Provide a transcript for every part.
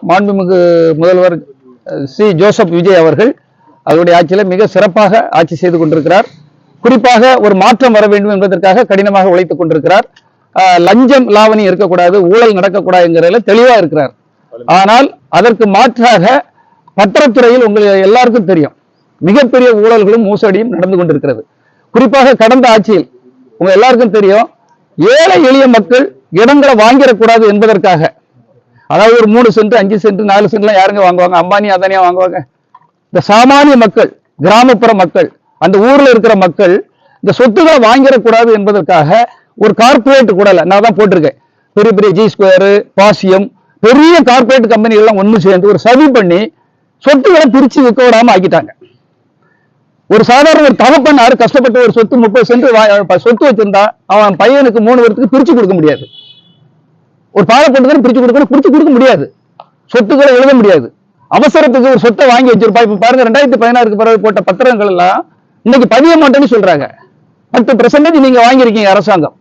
மாண்புமிகு முதல்வர் C Joseph Vijay அவர்கள் அவருடைய ஆட்சியில் மிக சிறப்பாக ஆட்சி செய்து கொண்டிருக்கிறார். குறிப்பாக ஒரு மாற்றம் வர வேண்டும் என்பதற்காக கடினமாக உழைத்துக் கொண்டிருக்கிறார். லஞ்சம் லாவணி இருக்கக்கூடாது, ஊழல் நடக்கக்கூடாது என்கிறதுல தெளிவா இருக்கிறார். ஆனால் அதற்கு மாற்றாக பத்திரத்துறையில் உங்களுக்கு எல்லாருக்கும் தெரியும், மிகப்பெரிய ஊழல்களும் மோசடியும் நடந்து கொண்டிருக்கிறது. குறிப்பாக கடந்த ஆட்சியில் உங்க எல்லாருக்கும் தெரியும், ஏழை எளிய மக்கள் இடங்களை வாங்கிடக்கூடாது என்பதற்காக, அதாவது ஒரு 3 சென்ட் 5 சென்ட் 4 சென்ட்லாம் யாருங்க வாங்குவாங்க? அம்பானி அதானியா வாங்குவாங்க? இந்த சாமானிய மக்கள், கிராமப்புற மக்கள், அந்த ஊர்ல இருக்கிற மக்கள் இந்த சொத்துக்களை வாங்கிடக்கூடாது என்பதற்காக ஒரு கார்பரேட் கூட நான் தான் போட்டிருக்கேன், பெரிய பெரிய ஜி ஸ்கொயர், பாசியம், பெரிய கார்பரேட் கம்பெனிகள் எல்லாம் ஒன்று சேர்ந்து ஒரு சதி பண்ணி சொத்துக்களை பிரிச்சு விற்க விடாம ஆக்கிட்டாங்க. ஒரு சாதாரண ஒரு தகப்பனாரு கஷ்டப்பட்டு ஒரு சொத்து 30 சென்ட் சொத்து வச்சிருந்தா அவன் பையனுக்கு 3 வருஷத்துக்கு பிரிச்சு கொடுக்க முடியாது. ஒரு பாலப்பட்டு பிரிச்சு கொடுக்க முடியாது, சொத்துக்களை எழுத முடியாது. அவசரத்துக்கு ஒரு சொத்தை வாங்கி வச்சிருப்பா. இப்ப பாருங்க, 2016 பிறகு போட்ட பத்திரங்கள் எல்லாம் இன்னைக்கு பதிய மாட்டேன்னு சொல்றாங்க. 10% நீங்க வாங்கியிருக்கீங்க, அரசாங்கம்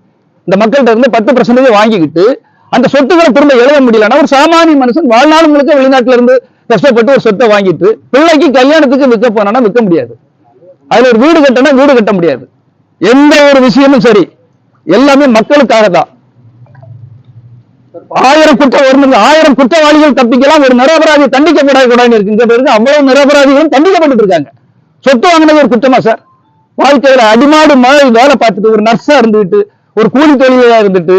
இந்த மக்கள்கிட்ட இருந்து 10% வாங்கிக்கிட்டு அந்த சொத்துக்களை திரும்ப எழுத முடியலன்னா ஒரு சாமானிய மனுஷன் வாழ்நாள் முழுக்க வெளிநாட்டுல இருந்து கஷ்டப்பட்டு ஒரு சொத்தை வாங்கிட்டு பிள்ளைக்கு கல்யாணத்துக்கு விற்க போனா விற்க முடியாது. அதுல ஒரு வீடு கட்டனா வீடு கட்ட முடியாது. எந்த ஒரு விஷயமும் சரி, எல்லாமே மக்களுக்காக தான். 1000 குற்றவாளிகள் தப்பிக்கலாம், ஒரு நிரபராதி தண்டிக்கப்படாது இருக்கு. அவ்வளவு நிரபராதிகளும் தண்டிக்கப்பட்டு இருக்காங்க. சொத்து வாங்கினது ஒரு குற்றமா சார்? வாழ்க்கையில அடிமாடு மழை வேலை பார்த்துட்டு ஒரு நர்ஸா இருந்துட்டு, ஒரு கூலி தொழிலாளா இருந்துட்டு,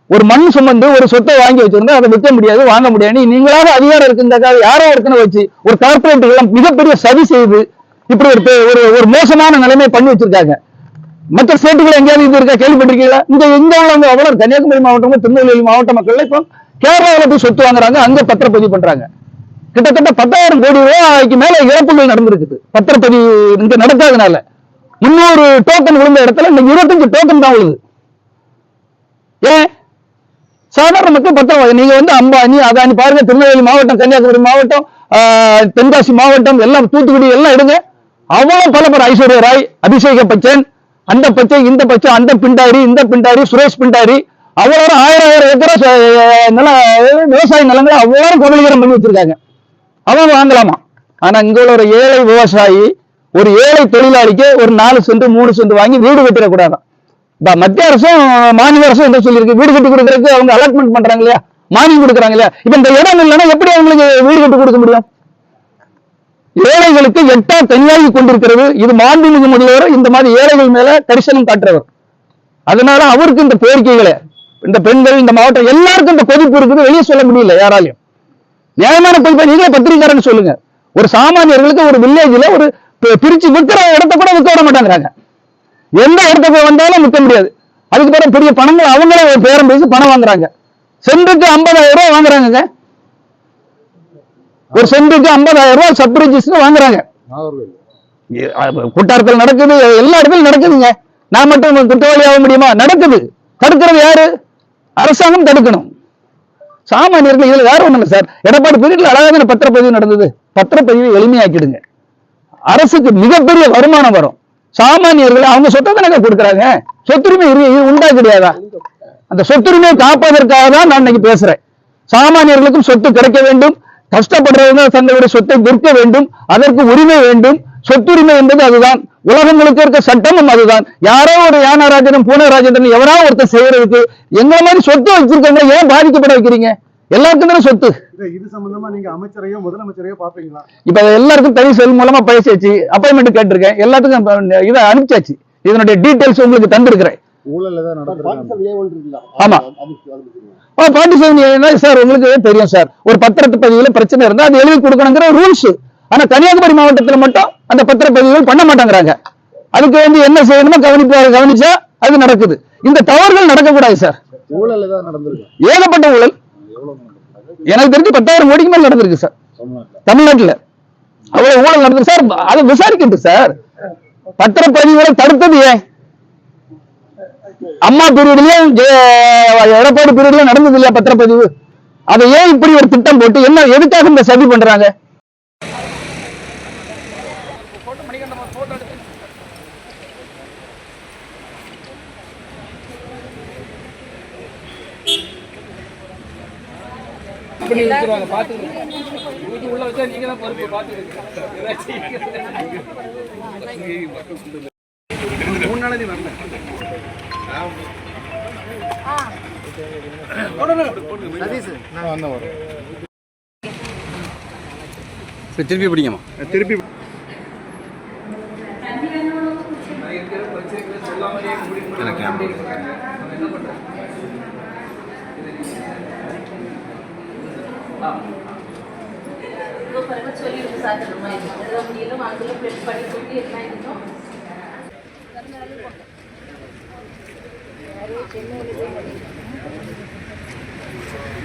ஒரு மண் சுமந்து ஒரு சொத்தை வாங்கி வச்சிருந்தா அதை விற்க முடியாது, வாங்க முடியாது. நீங்களாக அதிகாரம் இருக்குங்கிறதுக்காக யாரோ ஒருத்தனை வச்சு ஒரு கார்பரேட் மிகப்பெரிய சதி செய்து இப்படி ஒரு மோசமான நிலைமை பண்ணி வச்சிருக்காங்க. மற்ற ஸ்டேட்டுகள் எங்கேயாவது இது இருக்கா? கேள்விப்பட்டிருக்கீங்களா? இங்க எங்க உள்ளவங்க அவ்வளவு கன்னியாகுமரி மாவட்டம், திருநெல்வேலி மாவட்ட மக்கள் இப்போ கேரளாவில் போய் சொத்து வாங்குறாங்க, அங்க பத்திரப்பதிவு பண்றாங்க. கிட்டத்தட்ட 10,000 கோடி ரூபாய்க்கு மேல இழப்புகள் நடந்திருக்குது பத்திரப்பதிவு இங்க நடக்காதனால. 300 டோக்கன் விழுந்த இடத்துல இன்னைக்கு 25 டோக்கன் தான் விழுது. ஏன்? சாதாரண மக்கள் பத்திரம். நீங்க அம்பானி அதானி பாருங்க, திருநெல்வேலி மாவட்டம், கன்னியாகுமரி மாவட்டம், தென்காசி மாவட்டம், எல்லாம் தூத்துக்குடி எல்லாம் எடுங்க, அவ்வளவு பல பேர், ஐஸ்வர்யா ராய், அபிஷேக பச்சன், அந்த பச்சை இந்த பச்சை, அந்த பிண்டாரி இந்த பிண்டாரி, சுரேஷ் பிண்டாரி, அவ்வளவு 1000 ஏக்கரா விவசாய நிலங்களை அவ்வளவு கபலீகரம் பண்ணி வச்சிருக்காங்க. அவங்க வாங்கலாமா? ஆனா இங்க உள்ள ஒரு ஏழை விவசாயி, ஒரு ஏழை தொழிலாளிக்கு ஒரு 4 சென்ட் 3 சென்ட் வாங்கி வீடு கட்டிடக்கூடாதான். மத்திய அரசும் மாநில அரசும் என்ன சொல்லியிருக்கு? வீடு கட்டி கொடுக்கறதுக்கு அவங்க அலாட்மெண்ட் பண்றாங்க இல்லையா, மானியம் கொடுக்குறாங்க இல்லையா? இப்ப இந்த இடம் இல்லைன்னா எப்படி அவங்களுக்கு வீடு கட்டி கொடுக்க முடியும்? ஏழைகளுக்கு எட்டா தனியாகி கொண்டிருக்கிறது. இது மாண்புமிகு முதல்வர் இந்த மாதிரி ஏழைகள் மேல கரிசனம் காட்டுறவர். அதனால அவருக்கு இந்த கோரிக்கைகளை, இந்த பெண்கள், இந்த மாவட்டம் எல்லாருக்கும் இந்த கொதிப்பு இருக்குது, வெளியே சொல்ல முடியல யாராலையும். நியாயமான கொதிப்பை நீங்களே பத்திரிகையாளர்னு சொல்லுங்க. ஒரு சாமானியர்களுக்கு ஒரு வில்லேஜ்ல ஒரு பிரிச்சு விற்கிற இடத்த கூட விற்க விட மாட்டாங்கிறாங்க. எந்த இடத்துக்கு வந்தாலும் விற்க முடியாது. அதுக்கு பிறகு பெரிய பணங்கள் அவங்களே ஒரு பேரம் பேசி பணம் வாங்குறாங்க. சென்ட்டுக்கு 50,000 ரூபாய் வாங்குறாங்க. ஒரு சென்ட்டுக்கு 50,000 ரூபாய் சப் ரிஜிஸ்டர் வாங்குறாங்க. கூட்டாரத்தில் நடக்குது, எல்லா இடத்துலையும் நடக்குதுங்க. நான் மட்டும் குற்றவாளி ஆக முடியுமா? நடக்குது. தடுக்கிறது யாரு? அரசாங்கம் தடுக்கணும். சாமானியர்கள் இதுல வேற ஒண்ணும் இல்லை சார். எடப்பாடி பீரியட்ல அழகான பத்திரப்பதிவு நடந்தது. பத்திரப்பதிவை எளிமையாக்கிடுங்க, அரசுக்கு மிகப்பெரிய வருமானம் வரும். சாமானியர்கள் அவங்க சொத்தை தானே கொடுக்குறாங்க. சொத்துரிமை உண்டா கிடையாதா? அந்த சொத்துரிமையை காப்பதற்காக தான் நான் இன்னைக்கு பேசுறேன். சாமானியர்களுக்கும் சொத்து கிடைக்க வேண்டும், கஷ்டப்படுறவங்க தங்களுடைய சொத்தை விற்க வேண்டும், அதற்கு உரிமை வேண்டும். சொத்துரிமை என்பது அதுதான். உலகம் முழுக்க இருக்க சட்டமும் அதுதான். யாரோ ஒரு யானராஜனும் பூனராஜன் எவராவது ஒருத்தர் செய்யறதுக்கு எங்களை மாதிரி சொத்து வச்சிருக்கவங்க ஏன் பாதிக்கப்பட வைக்கிறீங்க? எல்லாருக்கும் தானே சொத்து. இது சம்பந்தமா நீங்க அமைச்சரையோ முதலமைச்சரையோ பாப்பீங்களா? இப்ப எல்லாருக்கும் தனி செல் மூலமா பேசியாச்சு, அப்பாயின்மெண்ட் கேட்டிருக்கேன், எல்லாத்துக்கும் இதை அனுப்பிச்சாச்சு. இதனுடைய டீடைல்ஸ் உங்களுக்கு தந்திருக்கிறேன். ஆமா, 47 சார் உங்களுக்கு தெரியும் சார். ஒரு பத்திரப்பதிவுல பிரச்சனை இருந்தா அது எழுதி கொடுக்கணுங்கிற ரூல்ஸ். ஆனா கன்னியாகுமரி மாவட்டத்தில் மட்டும் அந்த பத்திரப்பதிவுகள் பண்ண மாட்டேங்கிறாங்க. அதுக்கு என்ன செய்யணுமோ கவனிச்சா அது நடக்குது. இந்த தவறுகள் நடக்கக்கூடாது சார். ஊழல் தான் நடந்திருக்கு, ஏகப்பட்ட ஊழல். எனக்கு தெரிஞ்சு 10,000 கோடிக்கு மேல நடந்திருக்கு சார் தமிழ்நாட்டுல. அவ்வளவு ஊழல் நடந்திருக்கு சார். அதை விசாரிக்கிட்டு சார். பத்திரப்பதிவுகளை தடுத்தது ஏன்? அம்மா பீரியட்லயும் எடப்பாடி பீரியட்லயும் நடந்தது இல்லையா பத்திரப்பதிவு? அதை ஏன் இப்படி ஒரு திட்டம் போட்டு என்ன எதுக்காக இந்த சதி பண்றாங்க? பண்ணி வச்சிருவாங்க பார்த்துக்கிட்டு உள்ள வச்சா நீங்க தான் பொறுப்பு பார்த்துக்கிட்டு 3 நாளா நீ வரல திருப்பி பிடிங்கம்மா திருப்பி சொல்லி